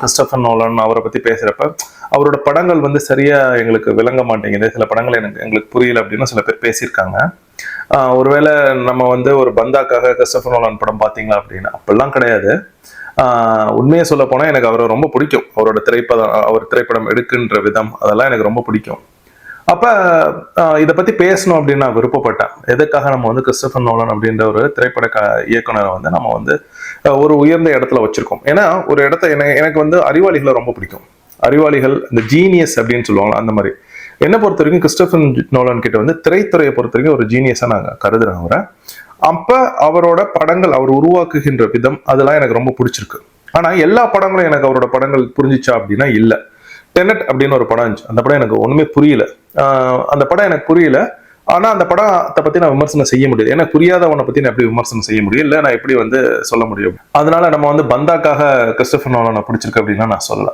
Christopher Nolan அவரை பத்தி பேசுறப்ப அவரோட படங்கள் வந்து சரியா எங்களுக்கு விளங்க மாட்டேங்குது, சில படங்கள் எங்களுக்கு புரியல அப்படின்னு சில பேர் பேசியிருக்காங்க. ஒருவேளை நம்ம வந்து ஒரு பந்தாக்காக கிறிஸ்டோபர் நோலன் படம் பார்த்தீங்களா அப்படின்னா அப்படிலாம் கிடையாது. உண்மையை சொல்ல போனா எனக்கு அவரை ரொம்ப பிடிக்கும். அவரோட அவர் திரைப்படம் எடுக்கின்ற விதம் அதெல்லாம் எனக்கு ரொம்ப பிடிக்கும். அப்ப இதை பத்தி பேசணும் அப்படின்னு நான் விருப்பப்பட்டேன். எதுக்காக நம்ம வந்து கிறிஸ்டோபர் நோலன் அப்படின்ற ஒரு திரைப்பட இயக்குனரை வந்து நம்ம வந்து ஒரு உயர்ந்த இடத்துல வச்சிருக்கோம். ஏன்னா ஒரு இடத்த எனக்கு வந்து அறிவாளிகளை ரொம்ப பிடிக்கும். அறிவாளிகள், இந்த ஜீனியஸ் அப்படின்னு சொல்லுவாங்க, அந்த மாதிரி. என்னை பொறுத்த வரைக்கும் கிறிஸ்டோபர் நோலன் கிட்ட வந்து திரைத்துறையை பொறுத்த வரைக்கும் ஒரு ஜீனியஸா நாங்க கருதுறேன் அவரை. அப்ப அவரோட படங்கள், அவர் உருவாக்குகின்ற விதம் அதெல்லாம் எனக்கு ரொம்ப பிடிச்சிருக்கு. ஆனா எல்லா படங்களும் எனக்கு அவரோட படங்கள் புரிஞ்சிச்சா அப்படின்னா இல்ல. டெனட் அப்படின்னு ஒரு படம் இருந்துச்சு, அந்த படம் எனக்கு ஒண்ணுமே புரியல. அந்த படம் எனக்கு புரியல. ஆனா அந்த படத்தை பத்தி நான் விமர்சனம் செய்ய முடியாது. எனக்கு புரியாதவனை பத்தி நான் எப்படி விமர்சனம் செய்ய முடியும், இல்ல நான் எப்படி வந்து சொல்ல முடியும். அதனால நம்ம வந்து பந்தாக்காக கிறிஸ்டோபர் நோலனை பிடிச்சிருக்கு அப்படின்னா நான் சொல்லல.